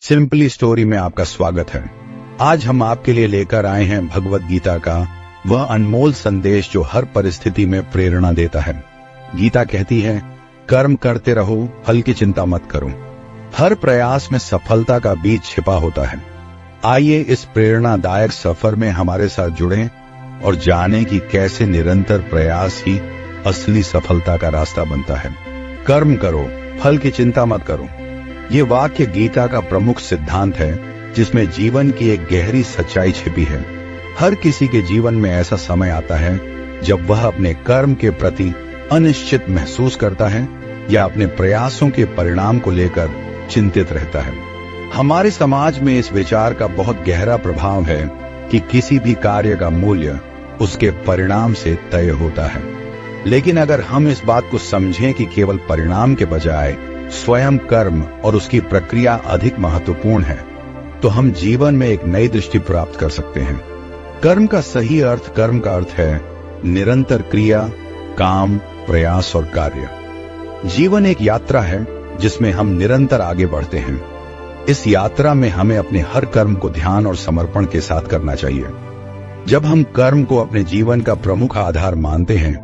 Simply story में आपका स्वागत है। आज हम आपके लिए लेकर आए हैं भगवत गीता का वह अनमोल संदेश जो हर परिस्थिति में प्रेरणा देता है। गीता कहती है, कर्म करते रहो, फल की चिंता मत करो। हर प्रयास में सफलता का बीज छिपा होता है। आइए इस प्रेरणादायक सफर में हमारे साथ जुड़ें और जानें कि कैसे निरंतर प्रयास ही असली सफलता का रास्ता बनता है। कर्म करो, फल की चिंता मत करो। ये वाक्य गीता का प्रमुख सिद्धांत है जिसमें जीवन की एक गहरी सच्चाई छिपी है। हर किसी के जीवन में ऐसा समय आता है जब वह अपने कर्म के प्रति अनिश्चित महसूस करता है या अपने प्रयासों के परिणाम को लेकर चिंतित रहता है। हमारे समाज में इस विचार का बहुत गहरा प्रभाव है कि किसी भी कार्य का मूल्य उसके परिणाम से तय होता है। लेकिन अगर हम इस बात को समझें कि केवल परिणाम के बजाय स्वयं कर्म और उसकी प्रक्रिया अधिक महत्वपूर्ण है, तो हम जीवन में एक नई दृष्टि प्राप्त कर सकते हैं। कर्म का सही अर्थ, कर्म का अर्थ है निरंतर क्रिया, काम, प्रयास और कार्य। जीवन एक यात्रा है जिसमें हम निरंतर आगे बढ़ते हैं। इस यात्रा में हमें अपने हर कर्म को ध्यान और समर्पण के साथ करना चाहिए। जब हम कर्म को अपने जीवन का प्रमुख आधार मानते हैं,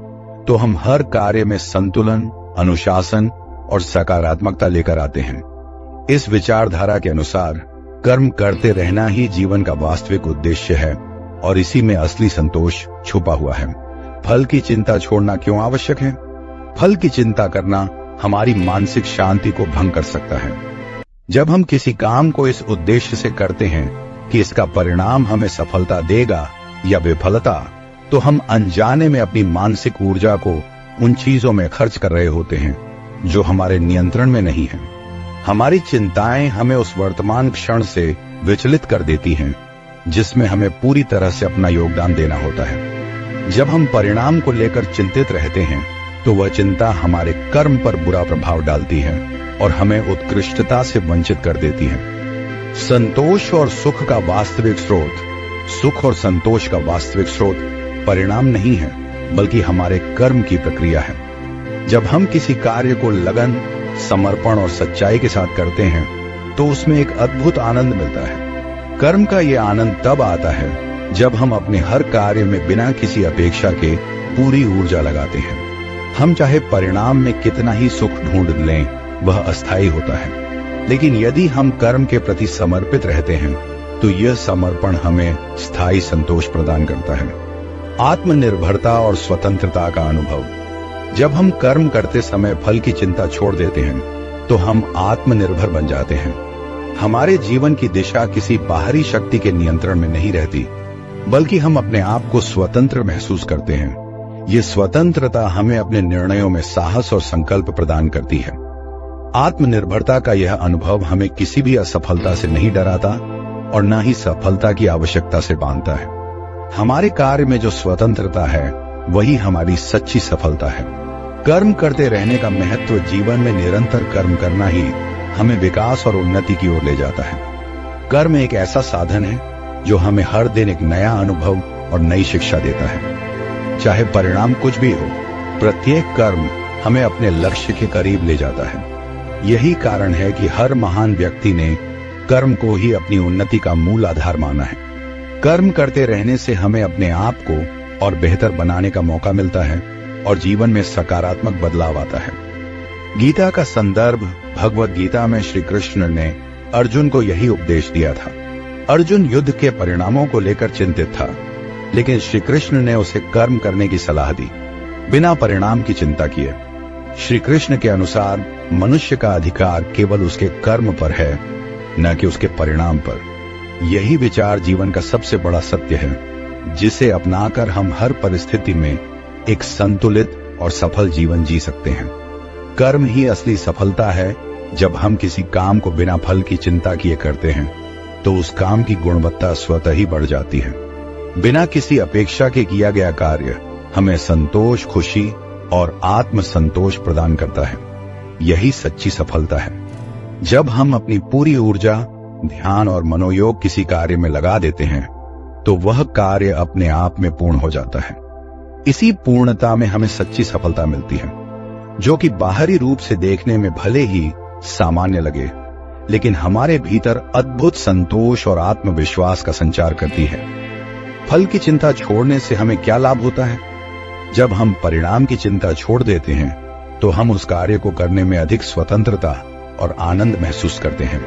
तो हम हर कार्य में संतुलन, अनुशासन और सकारात्मकता लेकर आते हैं। इस विचारधारा के अनुसार कर्म करते रहना ही जीवन का वास्तविक उद्देश्य है और इसी में असली संतोष छुपा हुआ है। फल की चिंता छोड़ना क्यों आवश्यक है? फल की चिंता करना हमारी मानसिक शांति को भंग कर सकता है। जब हम किसी काम को इस उद्देश्य से करते हैं कि इसका परिणाम हमें सफलता देगा या विफलता, तो हम अनजाने में अपनी मानसिक ऊर्जा को उन चीजों में खर्च कर रहे होते हैं जो हमारे नियंत्रण में नहीं है। हमारी चिंताएं हमें उस वर्तमान क्षण से विचलित कर देती हैं जिसमें हमें पूरी तरह से अपना योगदान देना होता है। जब हम परिणाम को लेकर चिंतित रहते हैं, तो वह चिंता हमारे कर्म पर बुरा प्रभाव डालती है और हमें उत्कृष्टता से वंचित कर देती है। संतोष और सुख का वास्तविक स्रोत, सुख और संतोष का वास्तविक स्रोत परिणाम नहीं है, बल्कि हमारे कर्म की प्रक्रिया है। जब हम किसी कार्य को लगन, समर्पण और सच्चाई के साथ करते हैं, तो उसमें एक अद्भुत आनंद मिलता है। कर्म का यह आनंद तब आता है जब हम अपने हर कार्य में बिना किसी अपेक्षा के पूरी ऊर्जा लगाते हैं। हम चाहे परिणाम में कितना ही सुख ढूंढ लें, वह अस्थायी होता है। लेकिन यदि हम कर्म के प्रति समर्पित रहते हैं, तो यह समर्पण हमें स्थायी संतोष प्रदान करता है। आत्मनिर्भरता और स्वतंत्रता का अनुभव। जब हम कर्म करते समय फल की चिंता छोड़ देते हैं, तो हम आत्मनिर्भर बन जाते हैं। हमारे जीवन की दिशा किसी बाहरी शक्ति के नियंत्रण में नहीं रहती, बल्कि हम अपने आप को स्वतंत्र महसूस करते हैं। ये स्वतंत्रता हमें अपने निर्णयों में साहस और संकल्प प्रदान करती है। आत्मनिर्भरता का यह अनुभव हमें किसी भी असफलता से नहीं डराता और न ही सफलता की आवश्यकता से बांधता है। हमारे कार्य में जो स्वतंत्रता है, वही हमारी सच्ची सफलता है। कर्म करते रहने का महत्व जीवन में निरंतर कर्म करना ही हमें विकास और उन्नति की ओर ले जाता है। कर्म एक ऐसा साधन है जो हमें हर दिन एक नया अनुभव और नई शिक्षा देता है। चाहे परिणाम कुछ भी हो, प्रत्येक कर्म हमें अपने लक्ष्य के करीब ले जाता है। यही कारण है कि हर महान व्यक्ति ने कर्म को ही अपनी उन्नति का मूल आधार माना है। कर्म करते रहने से हमें अपने आप को और बेहतर बनाने का मौका मिलता है और जीवन में सकारात्मक बदलाव आता है। गीता का संदर्भ भगवत गीता में श्री कृष्ण ने अर्जुन को यही उपदेश दिया था। अर्जुन युद्ध के परिणामों को लेकर चिंतित था, लेकिन श्री कृष्ण ने उसे कर्म करने की सलाह दी, बिना परिणाम की चिंता किए। श्री कृष्ण के अनुसार मनुष्य का अधिकार केवल उसके कर्म पर है, न कि उसके परिणाम पर। यही विचार जीवन का सबसे बड़ा सत्य है, जिसे अपनाकर हम हर परिस्थिति में एक संतुलित और सफल जीवन जी सकते हैं। कर्म ही असली सफलता है। जब हम किसी काम को बिना फल की चिंता किए करते हैं, तो उस काम की गुणवत्ता स्वतः ही बढ़ जाती है। बिना किसी अपेक्षा के किया गया कार्य हमें संतोष, खुशी और आत्मसंतोष प्रदान करता है। यही सच्ची सफलता है। जब हम अपनी पूरी ऊर्जा, ध्यान और मनोयोग किसी कार्य में लगा देते हैं, तो वह कार्य अपने आप में पूर्ण हो जाता है। इसी पूर्णता में हमें सच्ची सफलता मिलती है, जो कि बाहरी रूप से देखने में भले ही सामान्य लगे, लेकिन हमारे भीतर अद्भुत संतोष और आत्मविश्वास का संचार करती है। फल की चिंता छोड़ने से हमें क्या लाभ होता है? जब हम परिणाम की चिंता छोड़ देते हैं तो हम उस कार्य को करने में अधिक स्वतंत्रता और आनंद महसूस करते हैं।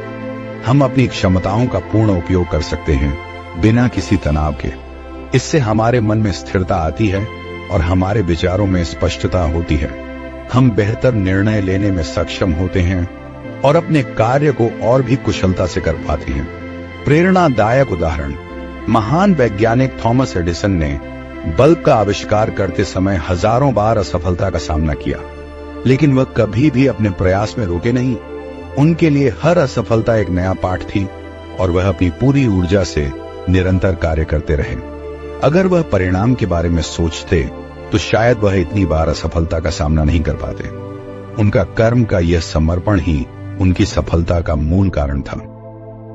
हम अपनी क्षमताओं का पूर्ण उपयोग कर सकते हैं बिना किसी तनाव के। इससे हमारे मन में स्थिरता आती है और हमारे विचारों में स्पष्टता होती है। हम बेहतर निर्णय लेने में सक्षम होते हैं और अपने कार्य को और भी कुशलता से कर पाते हैं। प्रेरणादायक उदाहरण, महान वैज्ञानिक थॉमस एडिसन ने बल्ब का आविष्कार करते समय हजारों बार असफलता का सामना किया, लेकिन वह कभी भी अपने प्रयास में रुके नहीं। उनके लिए हर असफलता एक नया पाठ थी और वह अपनी पूरी ऊर्जा से निरंतर कार्य करते रहे। अगर वह परिणाम के बारे में सोचते तो शायद वह इतनी बार असफलता का सामना नहीं कर पाते। उनका कर्म का यह समर्पण ही उनकी सफलता का मूल कारण था।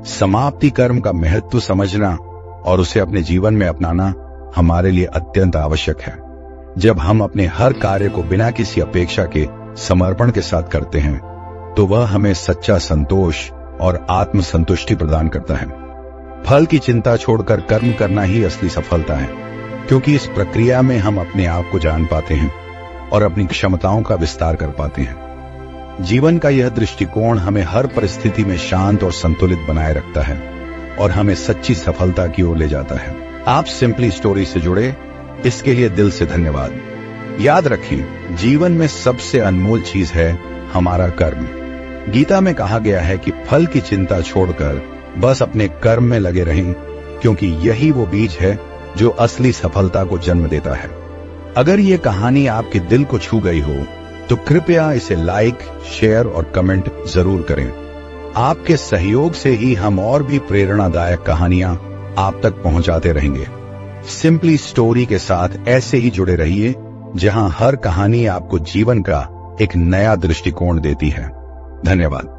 समाप्ति कर्म का महत्व समझना और उसे अपने जीवन में अपनाना हमारे लिए अत्यंत आवश्यक है। जब हम अपने हर कार्य को बिना किसी अपेक्षा के समर्पण के साथ करते हैं तो वह हमें सच्चा संतोष और आत्मसंतुष्टि प्रदान करता है। फल की चिंता छोड़कर कर्म करना ही असली सफलता है, क्योंकि इस प्रक्रिया में हम अपने आप को जान पाते हैं और अपनी क्षमताओं का विस्तार कर पाते हैं। जीवन का यह दृष्टिकोण हमें हर परिस्थिति में शांत और संतुलित बनाए रखता है और हमें सच्ची सफलता की ओर ले जाता है। आप सिंपली स्टोरी से जुड़े, इसके लिए दिल से धन्यवाद। याद रखें, जीवन में सबसे अनमोल चीज है हमारा कर्म। गीता में कहा गया है कि फल की चिंता छोड़कर बस अपने कर्म में लगे रहें, क्योंकि यही वो बीज है जो असली सफलता को जन्म देता है। अगर ये कहानी आपके दिल को छू गई हो तो कृपया इसे लाइक, शेयर और कमेंट जरूर करें। आपके सहयोग से ही हम और भी प्रेरणादायक कहानियां आप तक पहुंचाते रहेंगे। सिंपली स्टोरी के साथ ऐसे ही जुड़े रहिए, जहां हर कहानी आपको जीवन का एक नया दृष्टिकोण देती है। धन्यवाद।